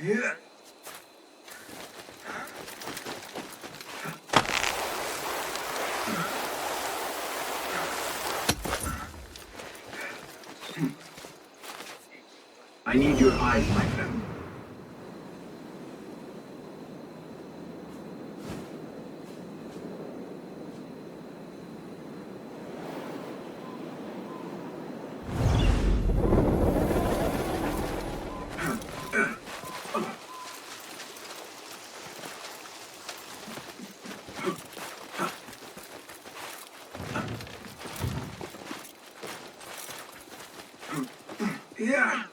I need your eyes, my friend. Yeah.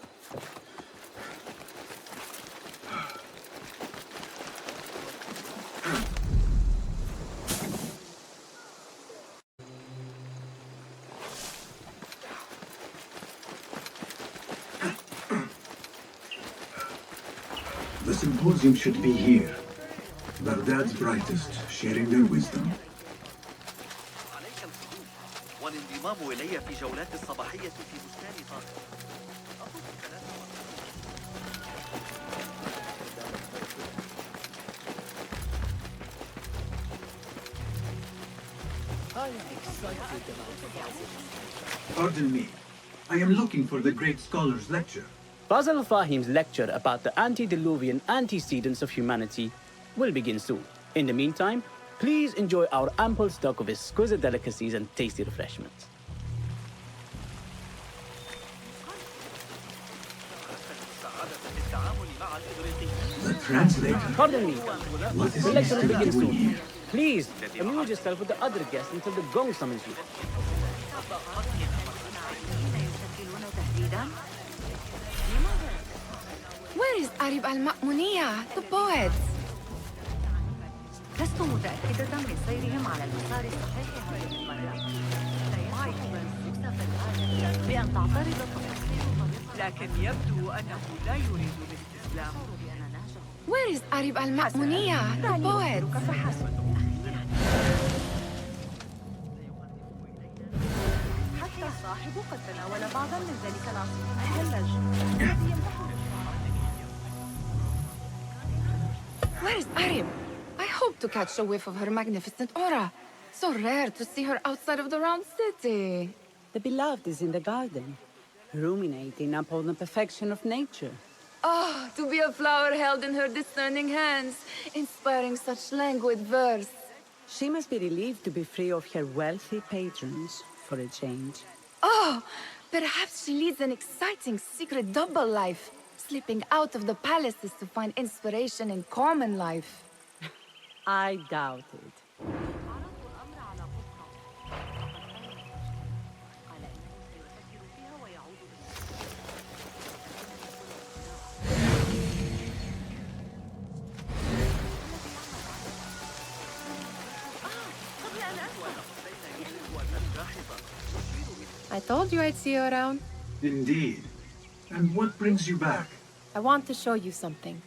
The symposium should be here. Baghdad's brightest, sharing their wisdom. عليك الخروج والانضمام إلي في جولات الصباحية في بستان طارق. I am excited about the Pardon me. I am looking for the great scholar's lecture. Basil Fahim's lecture about the antediluvian antecedents of humanity will begin soon. In the meantime, please enjoy our ample stock of exquisite delicacies and tasty refreshments. The translator. Pardon me, What is the he lecture will still begin doing soon. here? Please, amuse yourself with the other guests until the gong summons you. Where is Arib al-Ma'muniya, the poet? لست متأكدة من سيرهم على المسار الصحيح هذه المرة. بأن تعترض التفاصيل لكن يبدو أنه لا يريد الاستسلام. Where is Arib al-Ma'muniya, the poet? حتى الصاحب قد تناول بعضا من ذلك العصير المثلج. Where is Arib? I hope to catch a whiff of her magnificent aura. So rare to see her outside of the round city. The beloved is in the garden, ruminating upon the perfection of nature. Oh, to be a flower held in her discerning hands, inspiring such languid verse. She must be relieved to be free of her wealthy patrons for a change. Oh, perhaps she leads an exciting secret double life, slipping out of the palaces to find inspiration in common life. I doubt it. I told you I'd see you around. Indeed. And what brings you back? I want to show you something.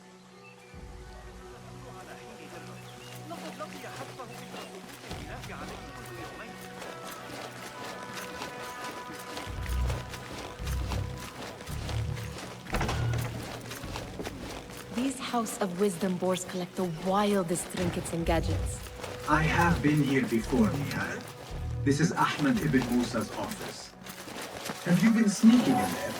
These House of Wisdom boars collect the wildest trinkets and gadgets. I have been here before, Nihal. This is Ahmed ibn Musa's office. Have you been sneaking in there?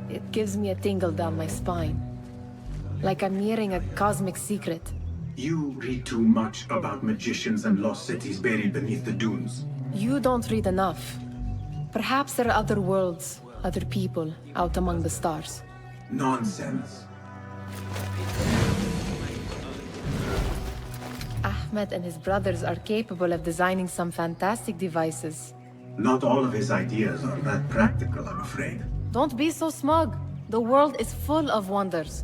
It gives me a tingle down my spine. Like I'm nearing a cosmic secret. You read too much about magicians and lost cities buried beneath the dunes. You don't read enough. Perhaps there are other worlds, other people, out among the stars. Nonsense. Ahmed and his brothers are capable of designing some fantastic devices. Not all of his ideas are that practical, I'm afraid. Don't be so smug. The world is full of wonders.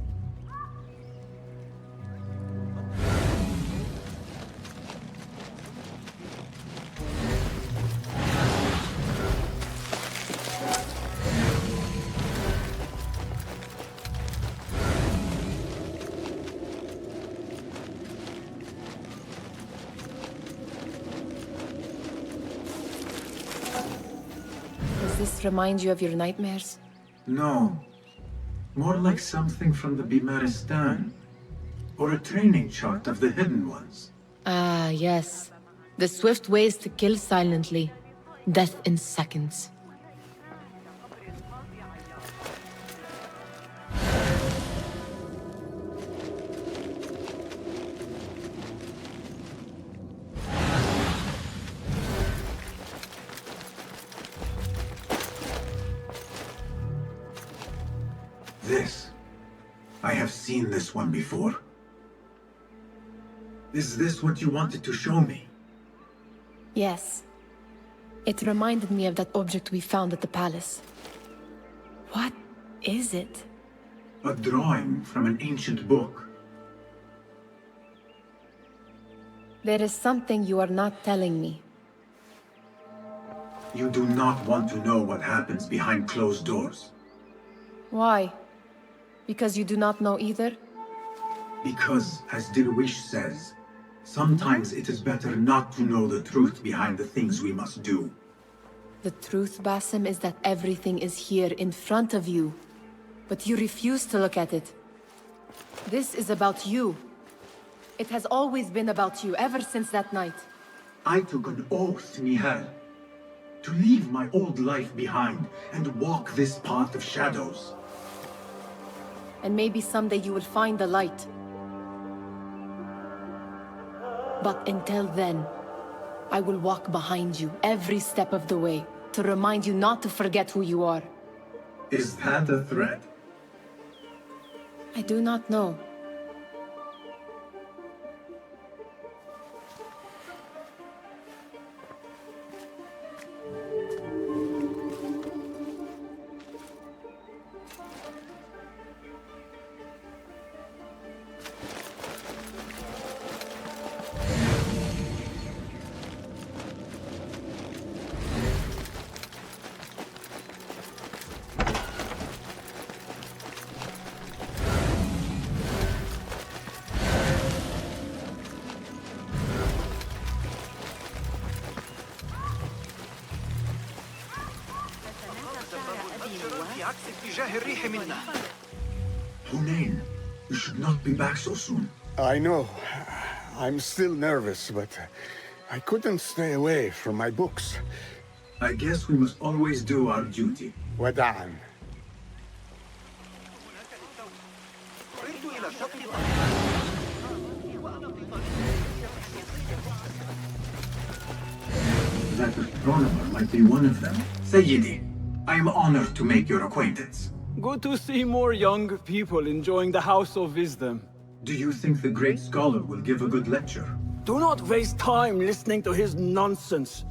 this remind you of your nightmares? No. More like something from the Bimaristan. Or a training chart of the Hidden Ones. Ah, yes. The swift ways to kill silently. Death in seconds. This. I have seen this one before. Is this what you wanted to show me? Yes. It reminded me of that object we found at the palace. What is it? A drawing from an ancient book. There is something you are not telling me. You do not want to know what happens behind closed doors. Why? Because you do not know either? Because, as Dirwish says, sometimes it is better not to know the truth behind the things we must do. The truth, Basim, is that everything is here in front of you. But you refuse to look at it. This is about you. It has always been about you, ever since that night. I took an oath, Nihal, to leave my old life behind and walk this path of shadows. And maybe someday you will find the light. But until then, I will walk behind you every step of the way to remind you not to forget who you are. Is that a threat? I do not know. Hunain, you should not be back so soon. I know. I'm still nervous, but I couldn't stay away from my books. I guess we must always do our duty. وداعا. That astronomer might be one of them. Sayyidi, I am honored to make your acquaintance. Good to see more young people enjoying the House of Wisdom. Do you think the great scholar will give a good lecture? Do not waste time listening to his nonsense.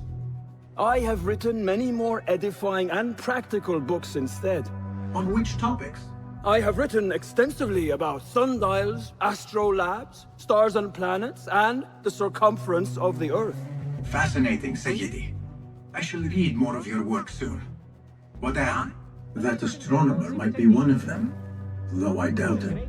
I have written many more edifying and practical books instead. On which topics? I have written extensively about sundials, astrolabes, stars and planets, and the circumference of the Earth. Fascinating, Sayyidi. I shall read more of your work soon. Wada'an. That astronomer might be one of them, though I doubt it.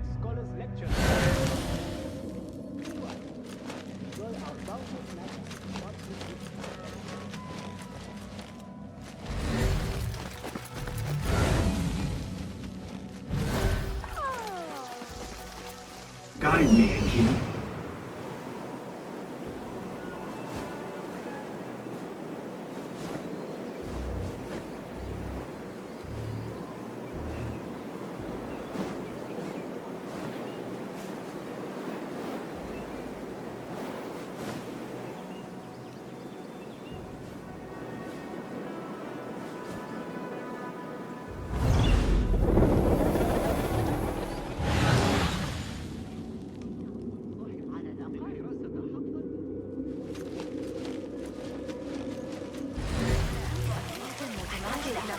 Guide me, Hakim.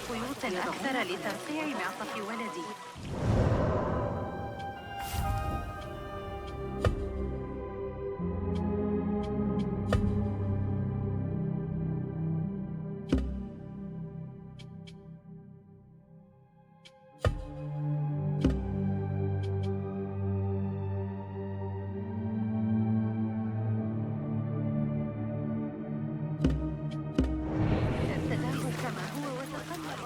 خيوط أكثر لترفيع معطف ولدي. ارتداه كما هو وتقدم.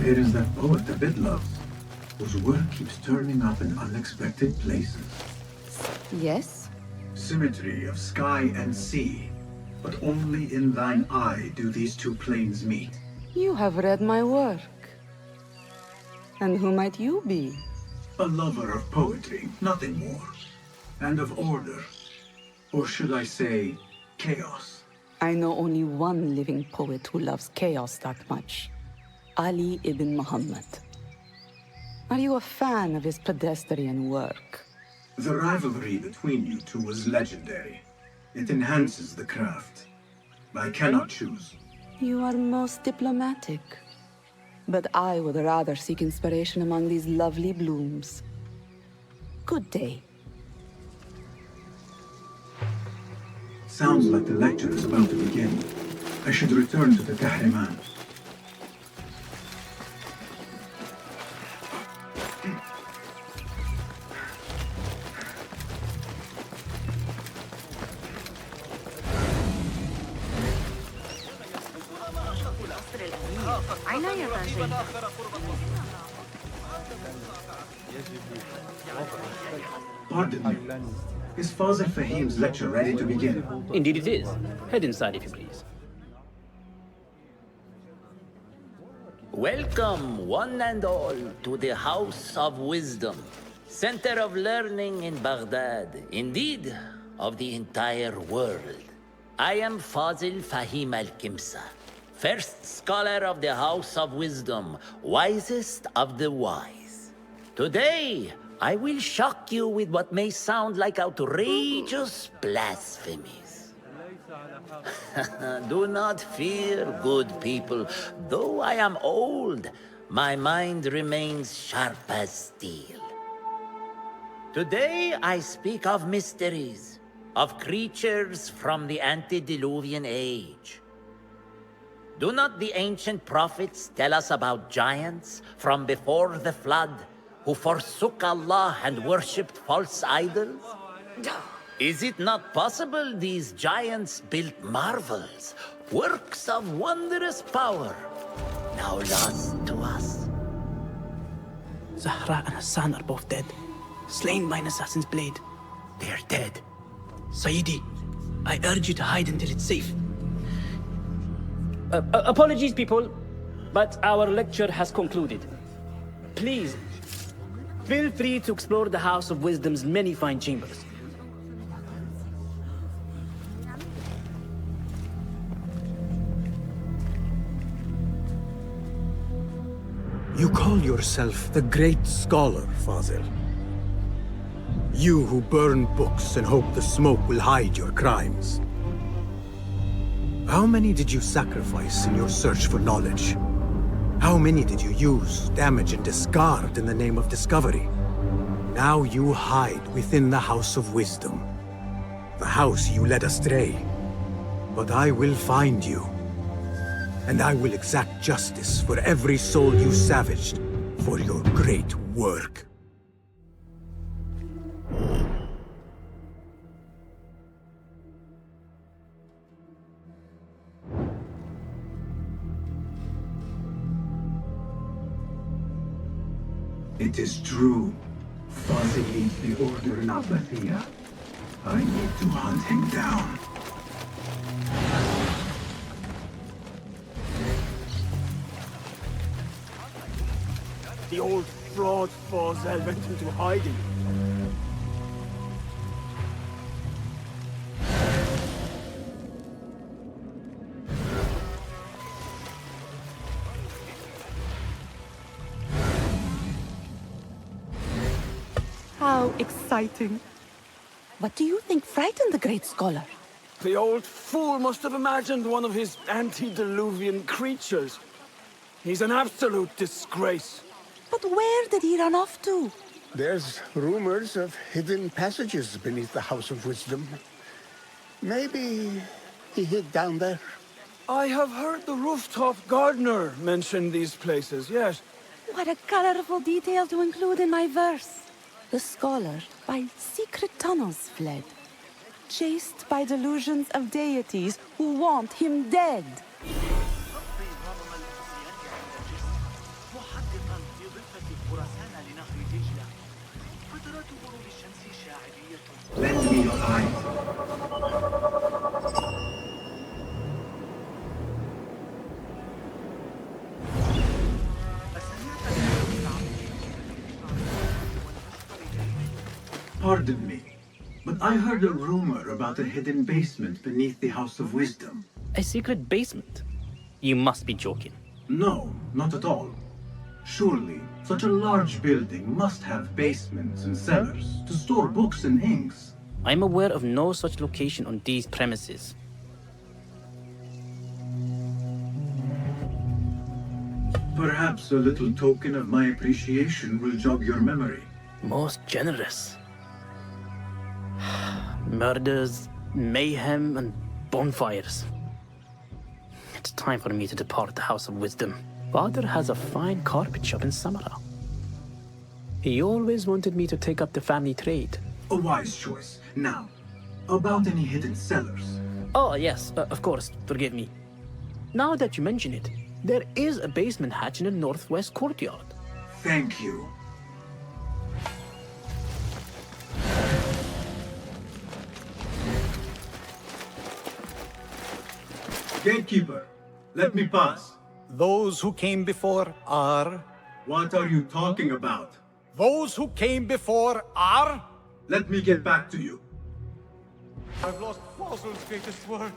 There is that poet a bit loves, whose work keeps turning up in unexpected places. Yes? Symmetry of sky and sea, but only in thine eye do these two planes meet. You have read my work. And who might you be? A lover of poetry, nothing more. And of order. Or should I say, chaos. I know only one living poet who loves chaos that much. Ali ibn Muhammad. Are you a fan of his pedestrian work? The rivalry between you two was legendary. It enhances the craft. I cannot choose. You are most diplomatic. But I would rather seek inspiration among these lovely blooms. Good day. Sounds like the lecture is about to begin. I should return to the Tahriman. Pardon me. Is Fazil Fahim's lecture ready to begin? Indeed it is. Head inside if you please. Welcome, one and all, to the House of Wisdom, center of learning in Baghdad, indeed, of the entire world. I am Fazil Fahim al-Kimsa, first scholar of the House of Wisdom, wisest of the wise. Today, I will shock you with what may sound like outrageous blasphemies. Do not fear, good people. Though I am old, my mind remains sharp as steel. Today I speak of mysteries, of creatures from the antediluvian age. Do not the ancient prophets tell us about giants from before the flood who forsook Allah and worshipped false idols? Is it not possible these giants built marvels, works of wondrous power, now lost to us? Zahra and Hassan are both dead, slain by an assassin's blade. They're dead. Sayyidi, I urge you to hide until it's safe. Apologies, people, but our lecture has concluded. Please, feel free to explore the House of Wisdom's many fine chambers. You call yourself the great scholar, Fazil. You who burn books and hope the smoke will hide your crimes. How many did you sacrifice in your search for knowledge? How many did you use, damage, and discard in the name of discovery? Now you hide within the House of Wisdom. The house you led astray. But I will find you. And I will exact justice for every soul you savaged for your great work. It is true. Fazil leads the Order in Abbasiya. I need to hunt him down. The old fraud Fazil went into hiding. How exciting. What do you think frightened the great scholar? The old fool must have imagined one of his antediluvian creatures. He's an absolute disgrace. But where did he run off to? There's rumors of hidden passages beneath the House of Wisdom. Maybe he hid down there. I have heard the rooftop gardener mention these places, yes. What a colorful detail to include in my verse. The scholar by secret tunnels fled, chased by delusions of deities who want him dead. في ضفة خراسان لنهر دجلة. فترات غروب الشمس شاعرية. Lend me your eyes. Pardon me, but I heard a rumor about a hidden basement beneath the House of Wisdom. A secret basement? You must be joking. No, not at all. Surely, such a large building must have basements and cellars to store books and inks. I'm aware of no such location on these premises. Perhaps a little token of my appreciation will jog your memory. Most generous. Murders, mayhem, and bonfires. It's time for me to depart the House of Wisdom. Father has a fine carpet shop in Samara. He always wanted me to take up the family trade. A wise choice. Now, about any hidden cellars? Oh, yes, of course, forgive me. Now that you mention it, there is a basement hatch in the northwest courtyard. Thank you. Gatekeeper, let me pass. Those who came before are... What are you talking about? Those who came before are... Let me get back to you. I've lost Fossil's greatest work.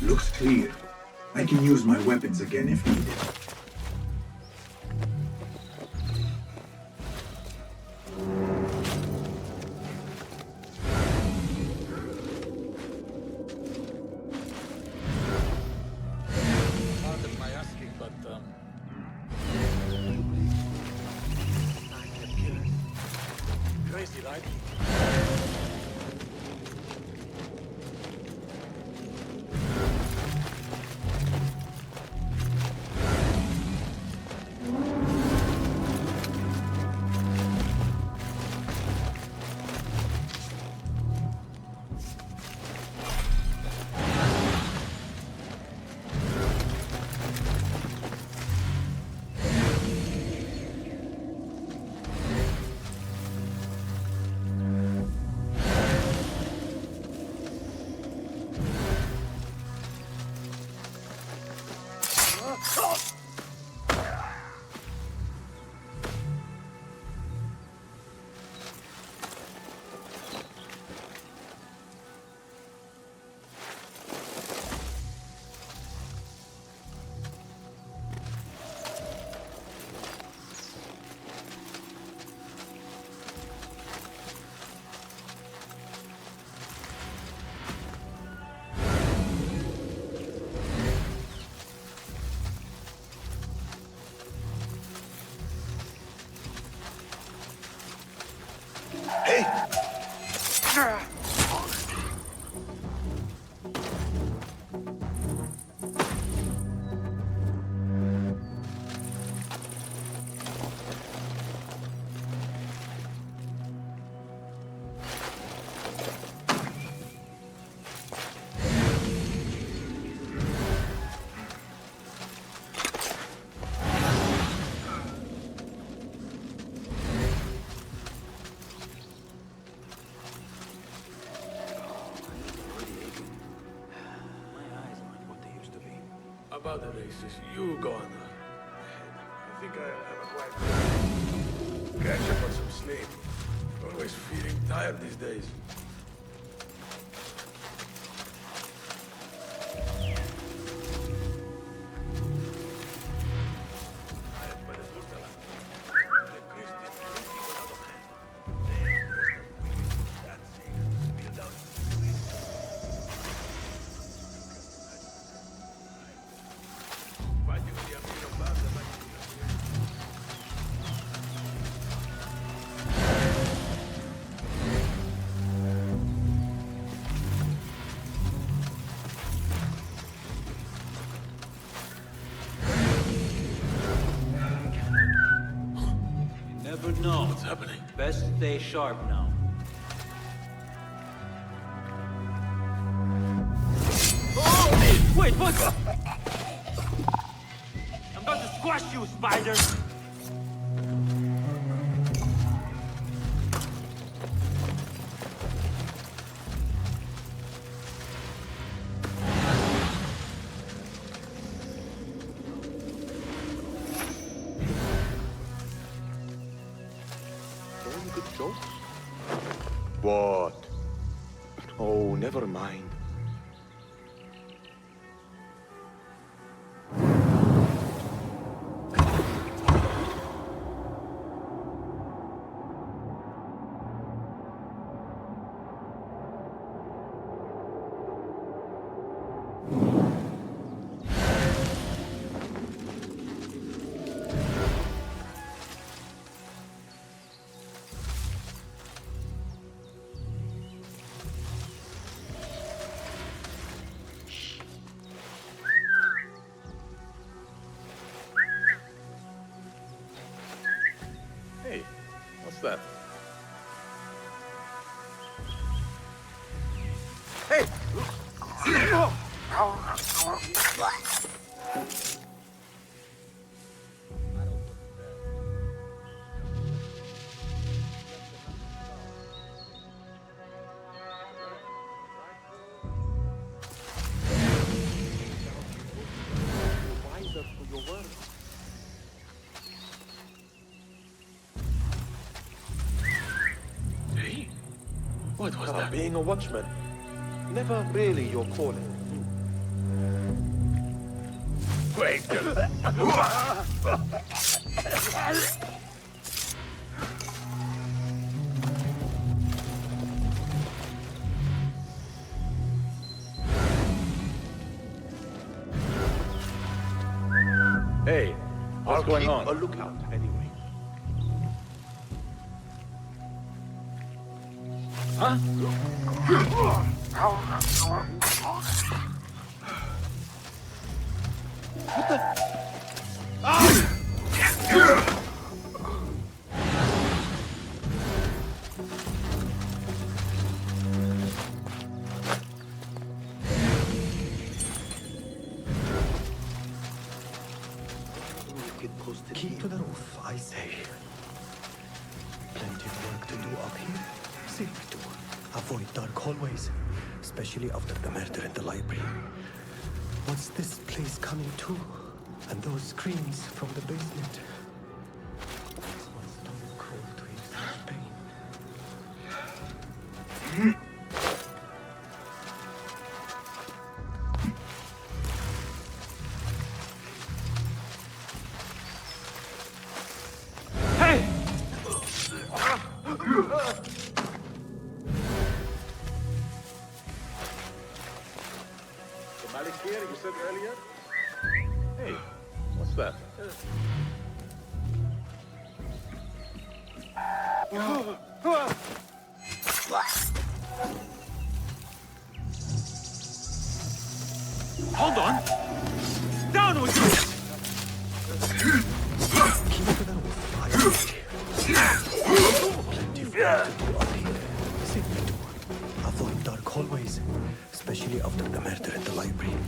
Looks clear. I can use my weapons again if needed. Pardon my asking, but, crazy, right? About the races, you go on ahead. I think I'll have a quiet catch up on some sleep. Always feeling tired these days. never know. What's happening? Best stay sharp now. Oh! Wait, what? I'm going to squash you, spider! What? Oh, never mind. Hey, what's that? Hey! Hey? What was that? Being a watchman. Never really your calling. Wait! Hey, what's going on? A lookout anyway. Huh? What the? Keep to the roof, I say. Plenty of work to do up here. See to avoid dark hallways, especially after the murder in the library. What's this place coming to? And those screams from the basement. Makes my stomach cold to hear such pain. You said earlier? Hey, what's that? Hold on! Down with you! Keep to the roof, I say. Plenty of work to do up here. See to avoid dark hallways, especially after the murder in the library.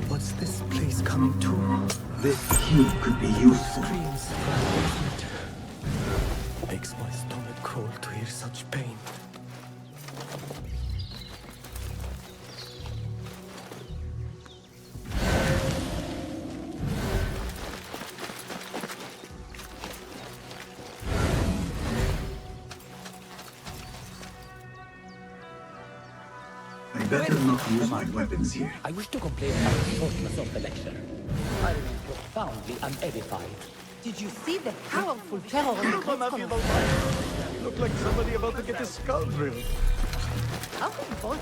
What's this place coming to? This cube could be useful. Screams from the basement. Makes my stomach crawl to hear such pain. I better not use my weapons here. I wish to complain about the shortness of the lecture. I remain profoundly unedified. Did you see the powerful terror on the constable? You look like somebody about to get his skull drilled. How revolting.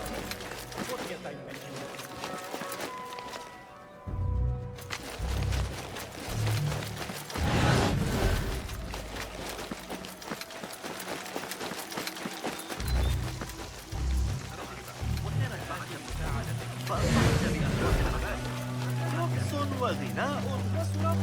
رقص وغناء وسراب.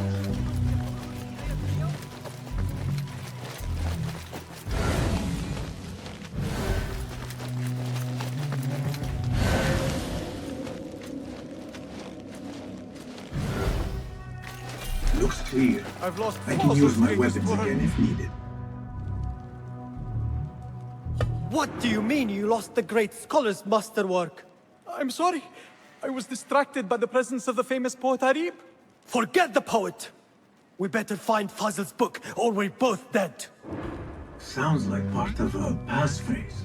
clear. I've lost I can use my greatest weapons work. again if needed. What do you mean you lost the great scholar's masterwork? I'm sorry. I was distracted by the presence of the famous poet Arib. Forget the poet! We better find Fazl's book, or we're both dead. Sounds like part of a passphrase.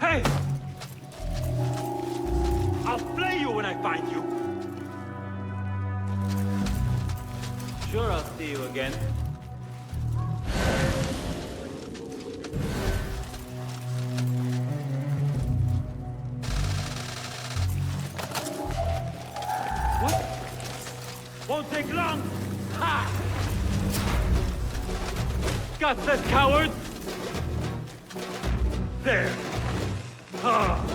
Hey! I'll flay you when I find you! Sure, I'll see you again. What? Won't take long! Ha! Got that coward! There! Ah!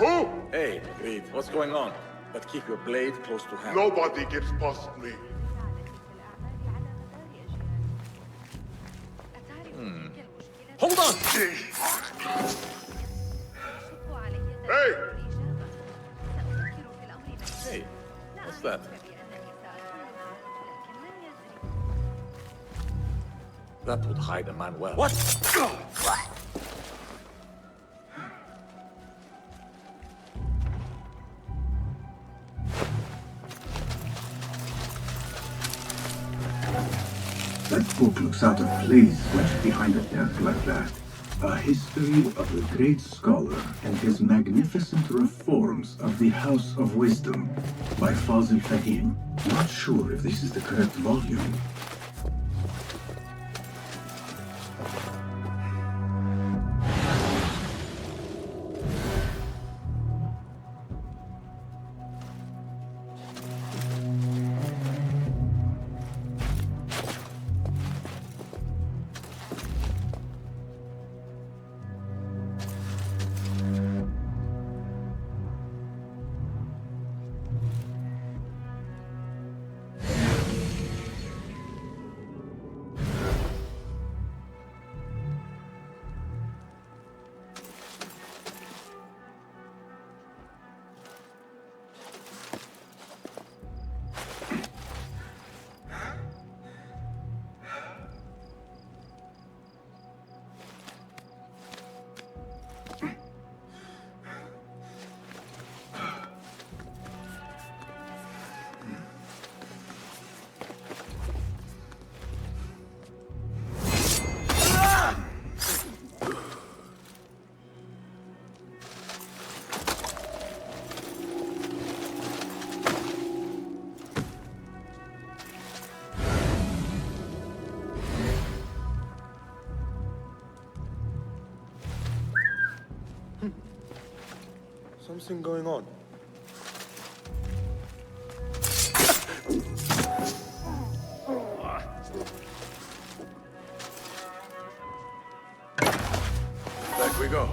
Who? Hey, Reed, what's going on? But keep your blade close to hand. Nobody gets past me. Hold on! Hey! Hey, what's that? That would hide a man well. What? That book looks out of place wedged behind a desk like that. A history of the great scholar and his magnificent reforms of the House of Wisdom by Fazl Fahim. Not sure if this is the correct volume. Something going on. Back we go.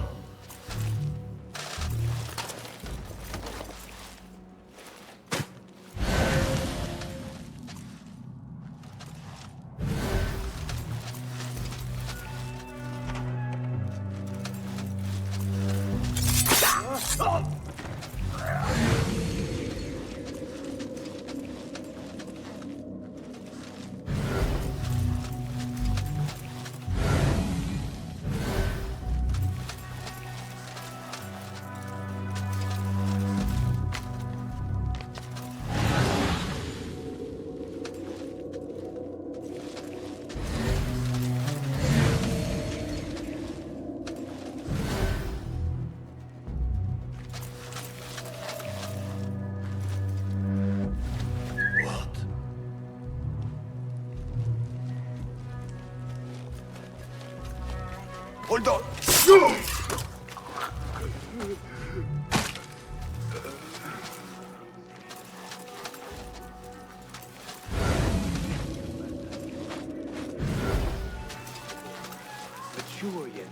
Hold on! But you were yet.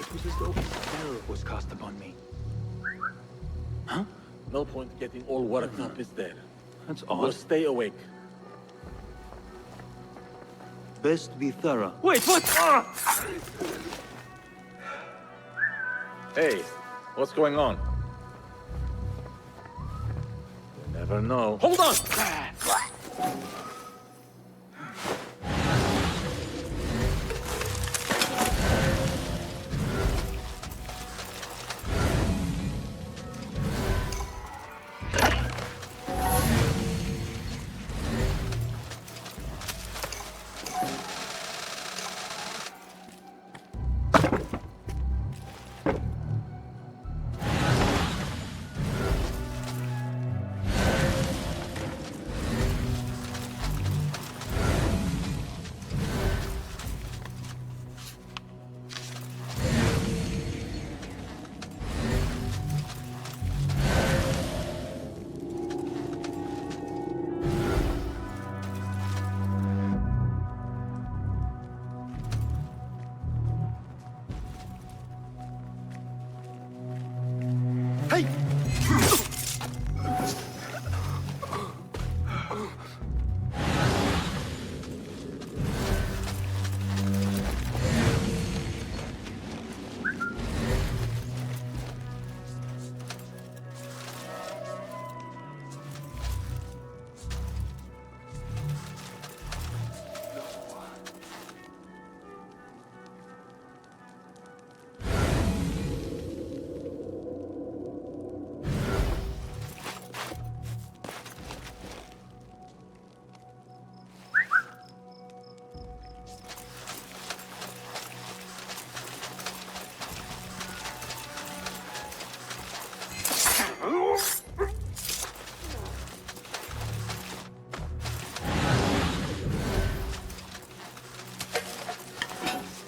It was as though his terror was cast upon me. Huh? No point getting all worked up, is there? That's Well, odd. stay awake. Best be thorough. Wait, what? Hey, what's going on? You never know. Hold on!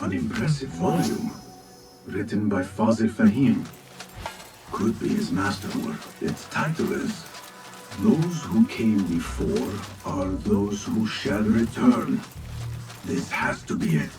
An impressive volume, written by Fazil Fahim. Could be his masterwork. Its title is, Those Who Came Before Are Those Who Shall Return. This has to be it.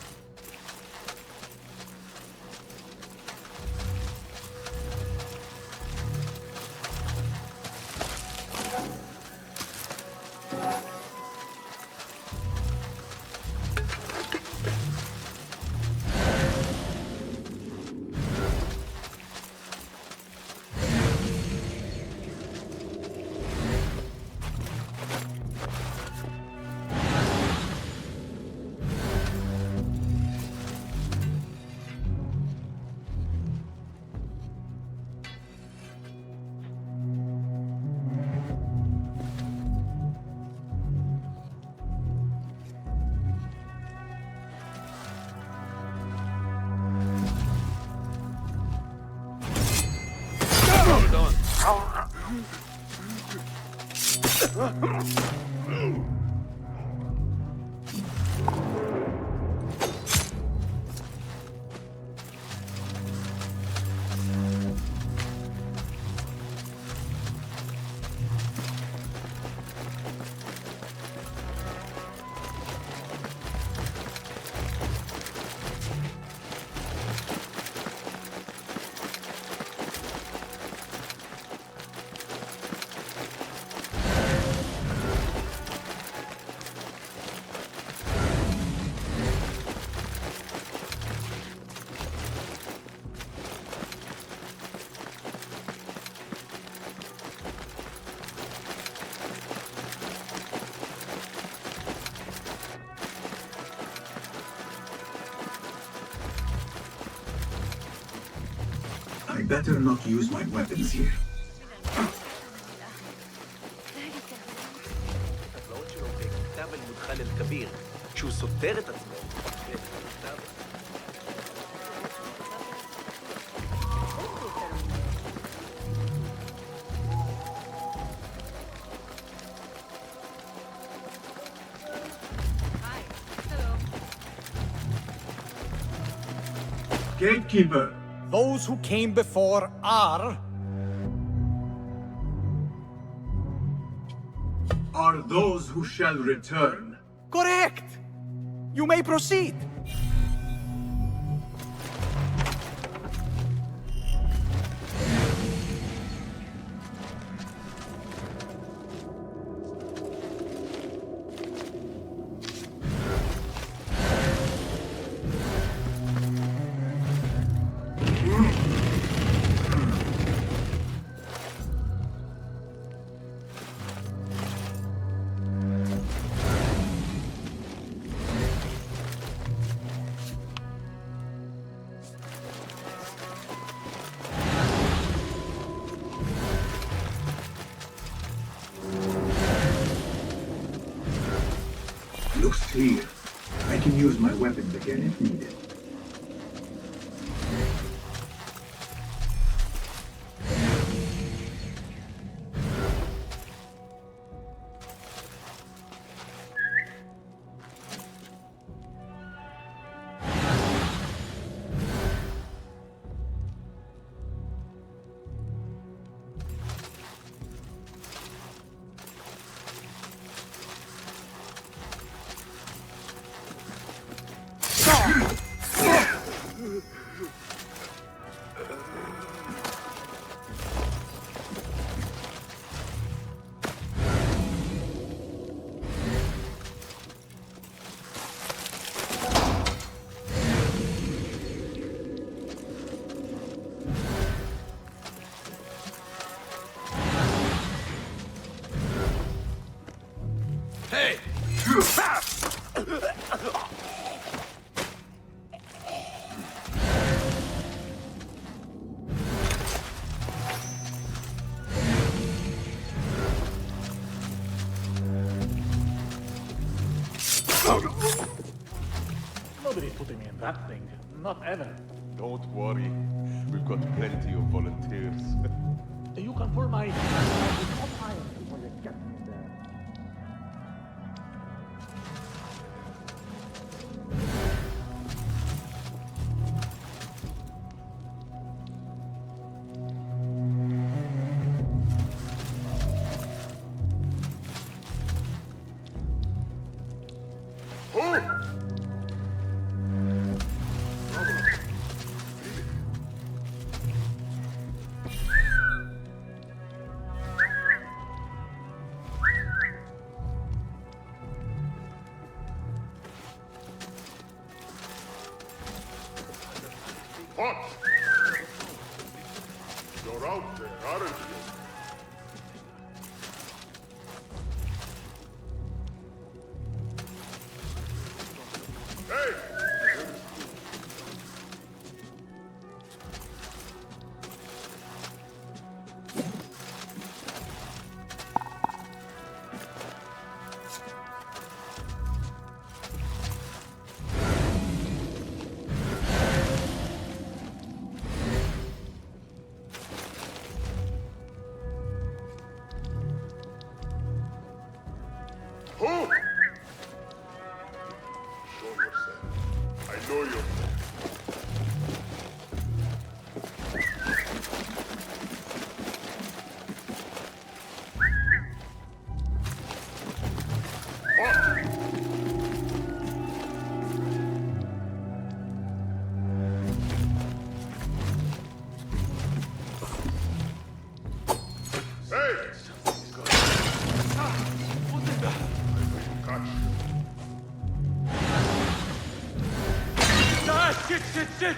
better not use my weapons here. كتاب المدخل الكبير شو سطر עצמו. Gatekeeper! Those who came before are those who shall return. correct! You may proceed! Looks clear. I can use my weapons again if needed. Hey! Nobody's putting me in that thing. Not ever. Don't worry. We've got plenty of volunteers. You can pull my hot iron before you get me in there. What? You're out there, aren't you? Hey! Who? Show yourself. I know you're Shit!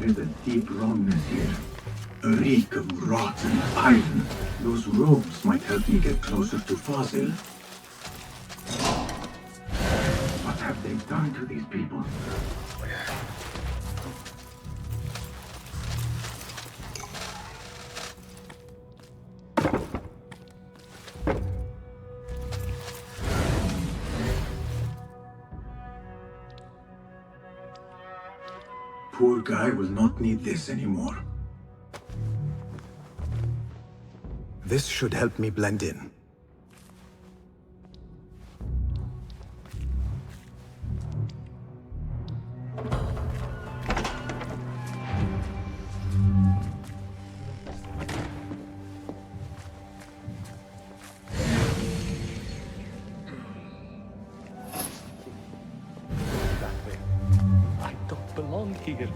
There is a deep wrongness here. A reek of rotten iron. Those robes might help me get closer to Fazil. What have they done to these people? Poor guy will not need this anymore. This should help me blend in. I don't belong here.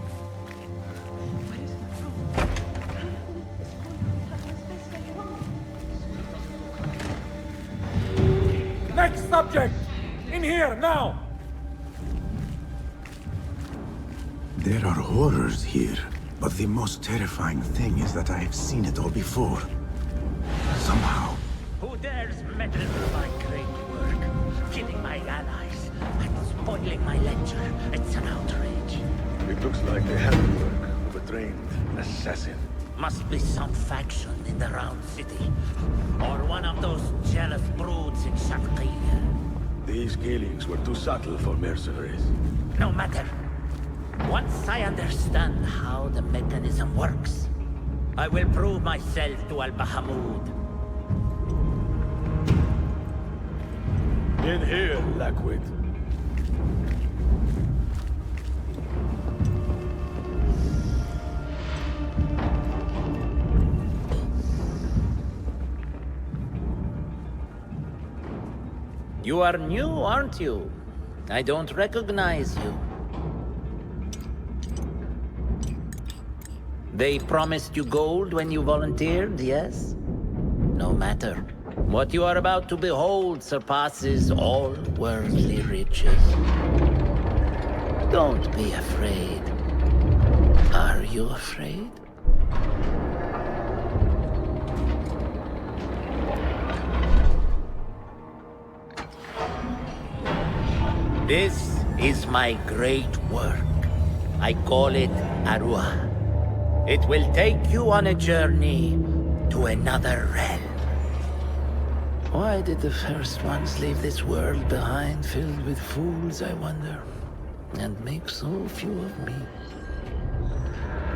Next subject! In here, now! There are horrors here, but the most terrifying thing is that I have seen it all before. Somehow. Who dares meddle with my great work? Killing my allies and spoiling my lecture. It's an outrage. It looks like the handwork of a trained assassin. Must be some faction in the Round City. Or one of those jealous broods in Sharqiyya. These killings were too subtle for mercenaries. No matter. Once I understand how the mechanism works, I will prove myself to Al-Bahamud. In here, Lackwit. You are new, aren't you? I don't recognize you. They promised you gold when you volunteered, yes? No matter. What you are about to behold surpasses all worldly riches. Don't be afraid. Are you afraid? This is my great work. I call it Arwah. It will take you on a journey to another realm. Why did the first ones leave this world behind filled with fools, I wonder? And make so few of me?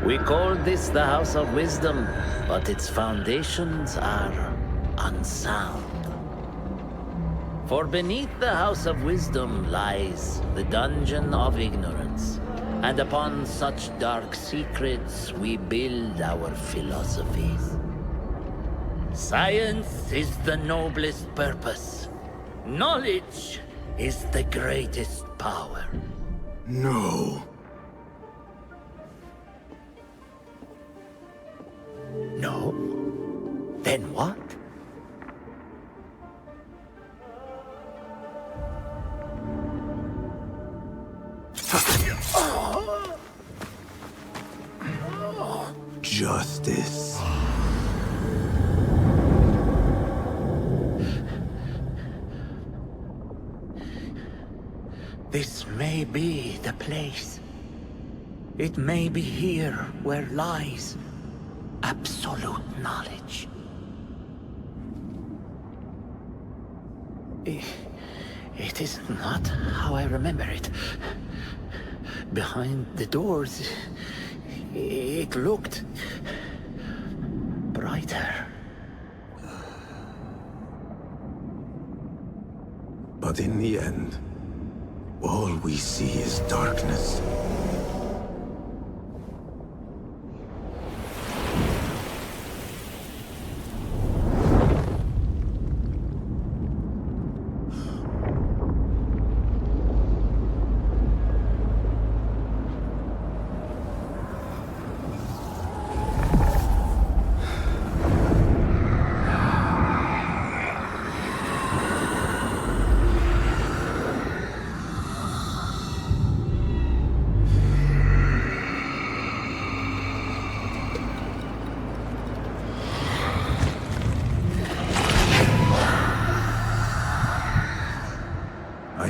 We call this the House of Wisdom, but its foundations are unsound. For beneath the House of Wisdom lies the Dungeon of Ignorance. And upon such dark secrets, we build our philosophies. Science is the noblest purpose. Knowledge is the greatest power. No. No? Then what? Justice. This may be the place. It may be here where lies absolute knowledge. It is not how I remember it. Behind the doors, it looked brighter. But in the end, all we see is darkness.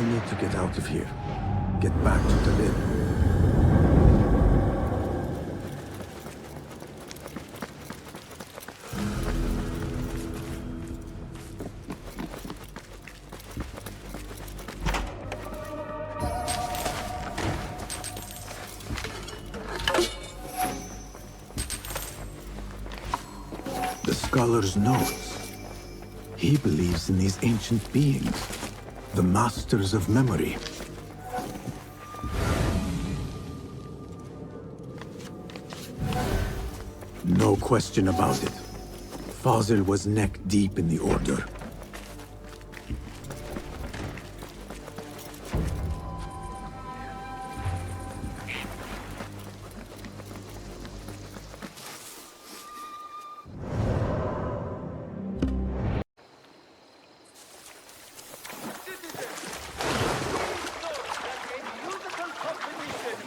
I need to get out of here. Get back to the lid. The scholar's notes. He believes in these ancient beings, the masters of memory. No question about it. Fazil was neck deep in the Order.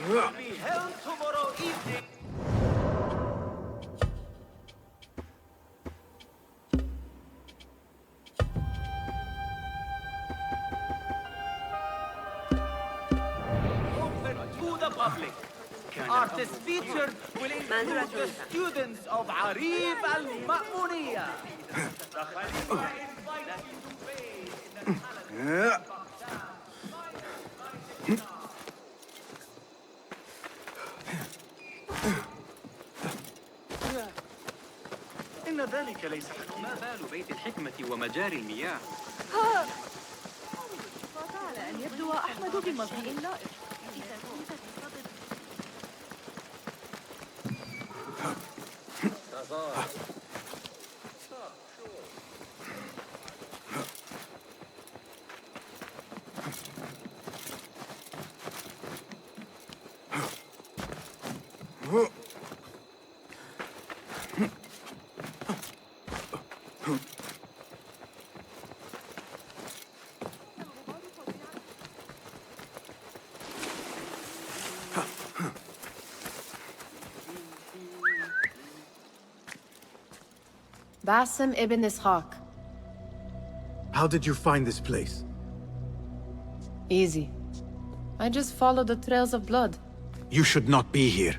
Will be held tomorrow evening. Open to the public. Artists featured will include the students of Arif al-Ma'muniyah. The Khalifa invites you to bathe in the palace. إن ذلك ليس ما بال بيت الحكمة ومجاري المياه. وطال أن يبدو أحمد بمظهر لائق. إذا كنت بصدد Basim ibn Ishaq. How did you find this place? Easy. I just followed the trails of blood. You should not be here.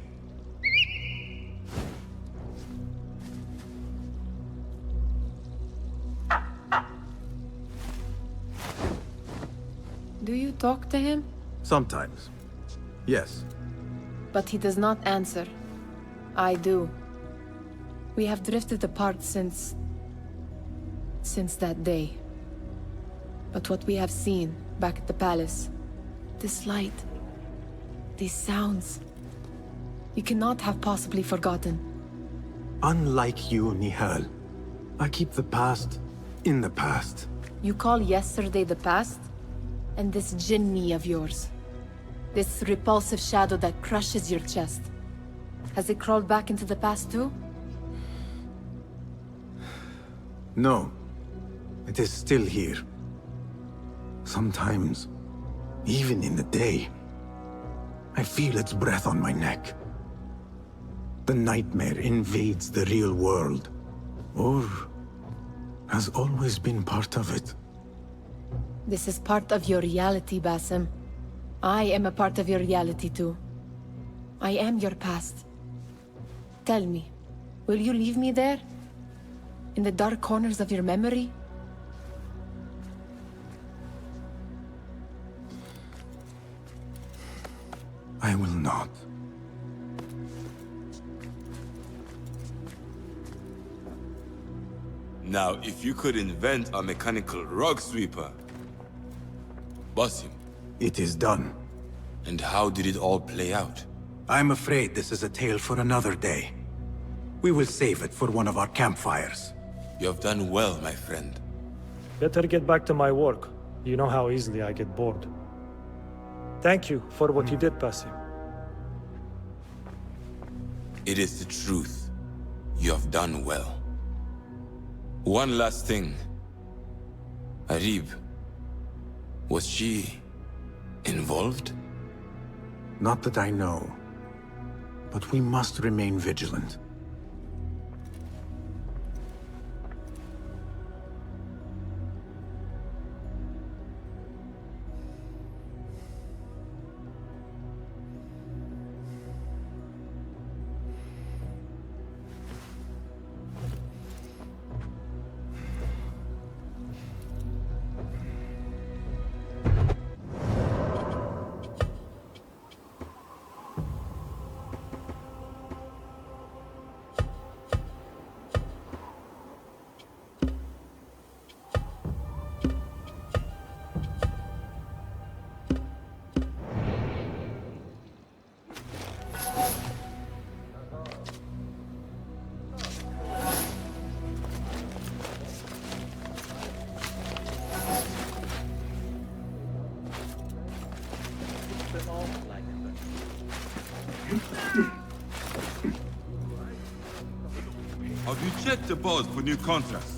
Do you talk to him? Sometimes. Yes. But he does not answer. I do. We have drifted apart since that day. But what we have seen back at the palace, this light, these sounds, you cannot have possibly forgotten. Unlike you, Nihal, I keep the past in the past. You call yesterday the past? And this jinni of yours, this repulsive shadow that crushes your chest, has it crawled back into the past too? No. It is still here. Sometimes, even in the day, I feel its breath on my neck. The nightmare invades the real world, or has always been part of it. This is part of your reality, Basim. I am a part of your reality too. I am your past. Tell me, will you leave me there? In the dark corners of your memory? I will not. Now, if you could invent a mechanical rug sweeper... Basim. It is done. And how did it all play out? I'm afraid this is a tale for another day. We will save it for one of our campfires. You have done well, my friend. Better get back to my work. You know how easily I get bored. Thank you for what you did, Basim. It is the truth. You have done well. One last thing. Arib, was she involved? Not that I know. But we must remain vigilant. Have you checked the bars for new contracts?